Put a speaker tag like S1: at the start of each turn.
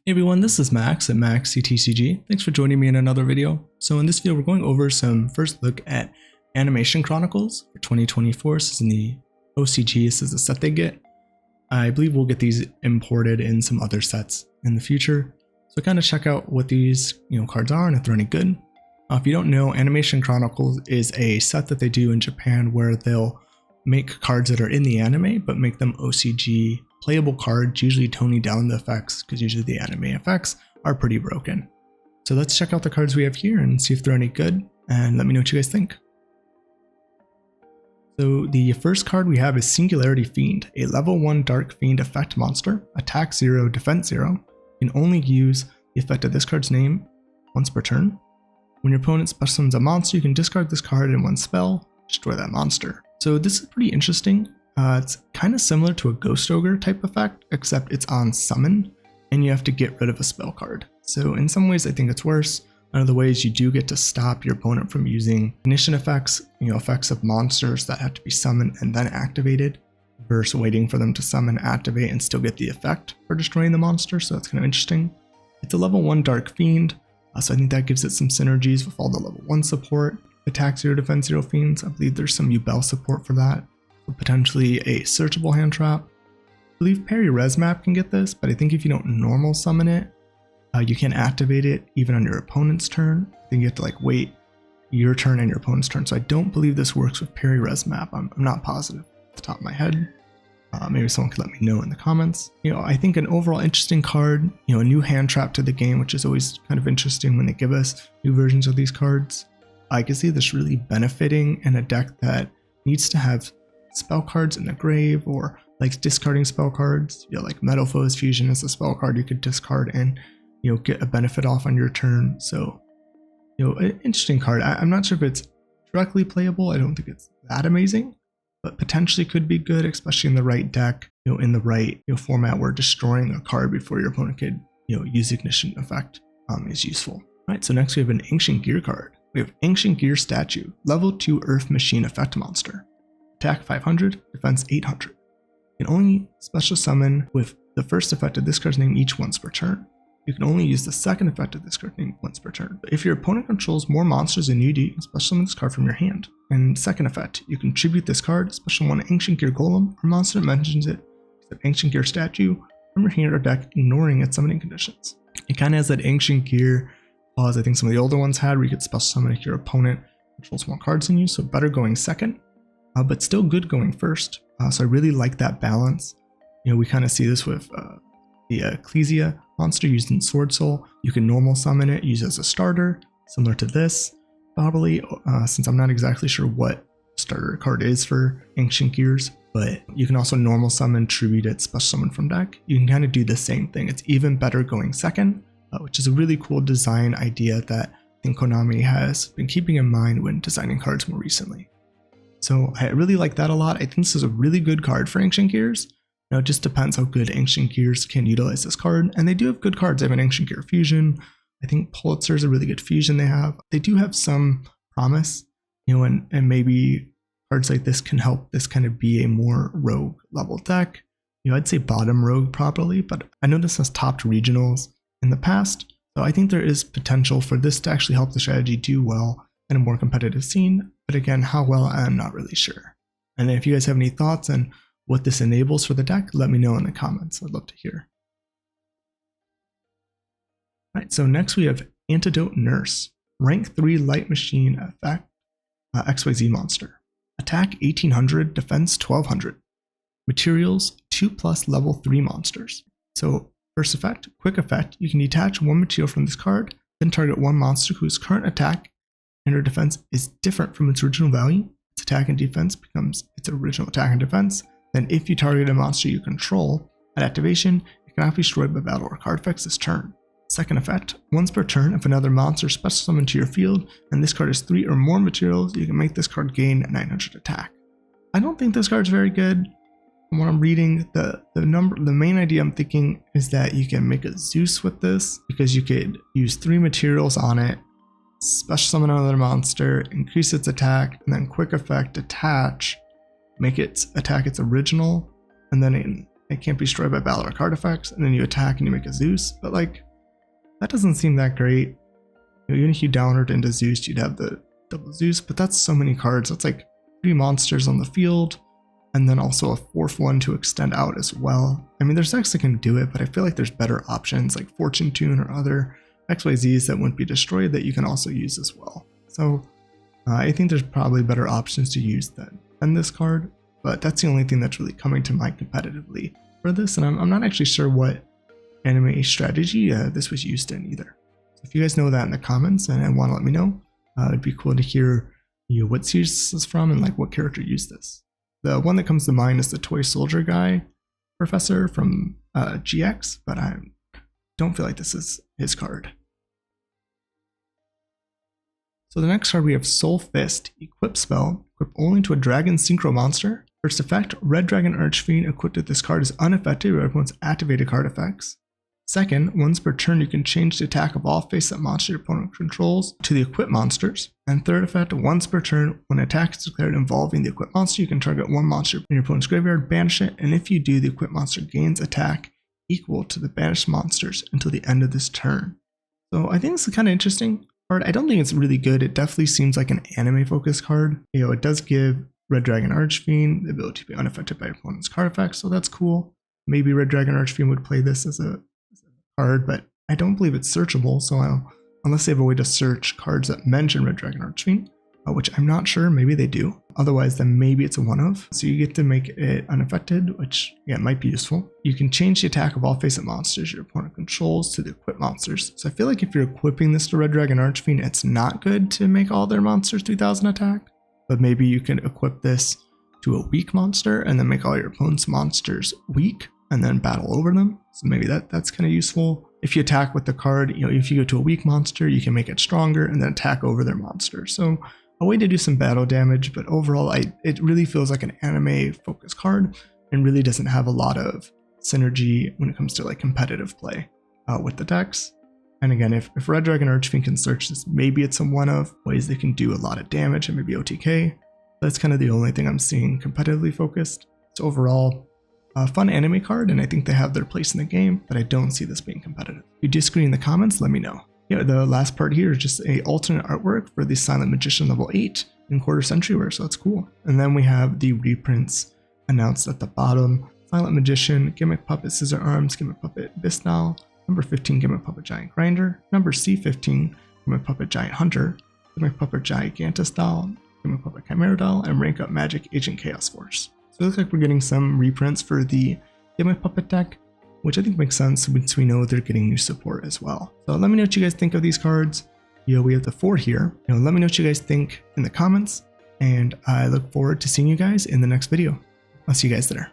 S1: Hey everyone, this is Max at MaxCTCG. Thanks for joining me in another video. So in this video, we're going over some first look at Animation Chronicles for 2024. This is in the OCG, this is the set they get. I believe we'll get these imported in some other sets in the future. So kind of check out what these cards are and if they're any good. If you don't know, Animation Chronicles is a set that they do in Japan where they'll make cards that are in the anime, but make them OCG playable cards, usually toning down the effects because usually the anime effects are pretty broken. So let's check out the cards we have here and see if they're any good, and let me know what you guys think. So the first card we have is Singularity Fiend, a level 1 Dark Fiend effect monster, attack 0, defense 0. You can only use the effect of this card's name once per turn. When your opponent special summons a monster, you can discard this card in one spell, destroy that monster. So this is pretty interesting. It's kind of similar to a Ghost Ogre type effect, except it's on summon, and you have to get rid of a spell card. So in some ways I think it's worse. In other ways you do get to stop your opponent from using ignition effects, effects of monsters that have to be summoned and then activated, versus waiting for them to summon, activate, and still get the effect for destroying the monster. So that's kind of interesting. It's a level 1 Dark Fiend, so I think that gives it some synergies with all the level 1 support. Attack 0, defense 0 fiends, I believe there's some Ubel support for that. Potentially a searchable hand trap. I believe Parry Res Map can get this, but I think if you don't normal summon it, you can activate it even on your opponent's turn. I think you have to wait your turn and your opponent's turn. So I don't believe this works with Parry Res Map. I'm not positive off the top of my head. Maybe someone could let me know in the comments. I think an overall interesting card, a new hand trap to the game, which is always kind of interesting when they give us new versions of these cards. I can see this really benefiting in a deck that needs to have spell cards in the grave, or discarding spell cards. Like Metal Foes Fusion is a spell card you could discard and get a benefit off on your turn. So an interesting card. I'm not sure if it's directly playable. I don't think it's that amazing, but potentially could be good, especially in the right deck, in the right format where destroying a card before your opponent could use ignition effect is useful. All right, so next we have an Ancient Gear card. We have Ancient Gear Statue, level 2 Earth Machine effect monster. Attack 500, defense 800. You can only special summon with the first effect of this card's name each once per turn. You can only use the second effect of this card's name once per turn. But if your opponent controls more monsters than you do, you can special summon this card from your hand. And second effect, you can tribute this card, special one Ancient Gear Golem, or monster that mentions it, except Ancient Gear Statue, from your hand or deck, ignoring its summoning conditions. It kind of has that Ancient Gear clause I think some of the older ones had, where you could special summon if your opponent controls more cards than you, so better going second. But still good going first. So I really like that balance. We kind of see this with the Ecclesia monster used in Sword Soul. You can normal summon it, use it as a starter, similar to this, probably, since I'm not exactly sure what starter card is for Ancient Gears, but you can also normal summon, tribute it, special summon from deck. You can kind of do the same thing. It's even better going second, which is a really cool design idea that I think Konami has been keeping in mind when designing cards more recently. So I really like that a lot. I think this is a really good card for Ancient Gears. Now it just depends how good Ancient Gears can utilize this card. And they do have good cards. They have an Ancient Gear Fusion. I think Pulitzer is a really good fusion they have. They do have some promise, and maybe cards like this can help this kind of be a more rogue level deck. I'd say bottom rogue probably, but I know this has topped regionals in the past. So I think there is potential for this to actually help the strategy do well in a more competitive scene. But again, how well, I'm not really sure. And if you guys have any thoughts on what this enables for the deck, let me know in the comments. I'd love to hear. All right, so next we have Antidote Nurse, rank 3 light machine effect, XYZ monster. Attack 1800, defense 1200. Materials 2+ level 3 monsters. So first effect, quick effect, you can detach one material from this card, then target one monster whose current attack and or defense is different from its original value. Its attack and defense becomes its original attack and defense. Then if you target a monster you control, at activation, it cannot be destroyed by battle or card effects this turn. Second effect, once per turn, if another monster is special summoned to your field, and this card has 3 or more materials, you can make this card gain 900 attack. I don't think this card's very good. From what I'm reading, the main idea I'm thinking is that you can make a Zeus with this, because you could use 3 materials on it, special summon another monster, increase its attack, and then quick effect attach, make its attack its original, and then it can't be destroyed by battle or card effects, and then you attack and you make a Zeus, but like, that doesn't seem that great. Even if you downward into Zeus, you'd have the double Zeus, but that's so many cards. That's like 3 monsters on the field, and then also a 4th one to extend out as well. I mean, there's decks that can do it, but I feel like there's better options like Fortune Tune or other XYZs that wouldn't be destroyed that you can also use as well. So I think there's probably better options to use than this card, but that's the only thing that's really coming to mind competitively for this, and I'm not actually sure what anime strategy this was used in either. So if you guys know that in the comments and want to let me know, it'd be cool to hear what series this is from and like what character used this. The one that comes to mind is the Toy Soldier guy professor from GX, but I don't feel like this is his card. So the next card we have Soul Fist, equip spell, equip only to a dragon synchro monster. First effect, Red Dragon Archfiend equipped with this card is unaffected by opponent's activated card effects. Second, once per turn you can change the attack of all face-up monster your opponent controls to the equipped monsters. And third effect, once per turn, when an attack is declared involving the equipped monster, you can target one monster in your opponent's graveyard, banish it, and if you do, the equipped monster gains attack equal to the banished monsters until the end of this turn. So I think this is kind of interesting card. I don't think it's really good. It definitely seems like an anime-focused card. It does give Red Dragon Archfiend the ability to be unaffected by opponent's card effects, so that's cool. Maybe Red Dragon Archfiend would play this as a card, but I don't believe it's searchable, so unless they have a way to search cards that mention Red Dragon Archfiend, which I'm not sure, maybe they do. Otherwise, then maybe it's a one-of. So you get to make it unaffected, which yeah, might be useful. You can change the attack of all face-up monsters your opponent controls to the equipped monsters. So I feel like if you're equipping this to Red Dragon Archfiend, it's not good to make all their monsters 3000 attack, but maybe you can equip this to a weak monster and then make all your opponent's monsters weak and then battle over them. So maybe that's kind of useful. If you attack with the card, if you go to a weak monster, you can make it stronger and then attack over their monster. So a way to do some battle damage, but overall, it really feels like an anime focused card and really doesn't have a lot of synergy when it comes to like competitive play with the decks. And again, if Red Dragon Archfiend can search this, maybe it's some one of ways they can do a lot of damage and maybe OTK. That's kind of the only thing I'm seeing competitively focused. So overall, a fun anime card, and I think they have their place in the game, but I don't see this being competitive. If you disagree in the comments, let me know. Yeah, the last part here is just a alternate artwork for the Silent Magician level 8 in quarter century wear, so that's cool. And then we have the reprints announced at the bottom. Silent Magician, Gimmick Puppet Scissor Arms, Gimmick Puppet Bisnal, number 15 Gimmick Puppet Giant Grinder, number C15 Gimmick Puppet Giant Hunter, Gimmick Puppet Gigantus Doll, Gimmick Puppet Chimera Doll, and Rank Up Magic Agent Chaos Force. So it looks like we're getting some reprints for the Gimmick Puppet deck, which I think makes sense since we know they're getting new support as well. So let me know what you guys think of these cards. We have the 4 here. Let me know what you guys think in the comments, and I look forward to seeing you guys in the next video. I'll see you guys there.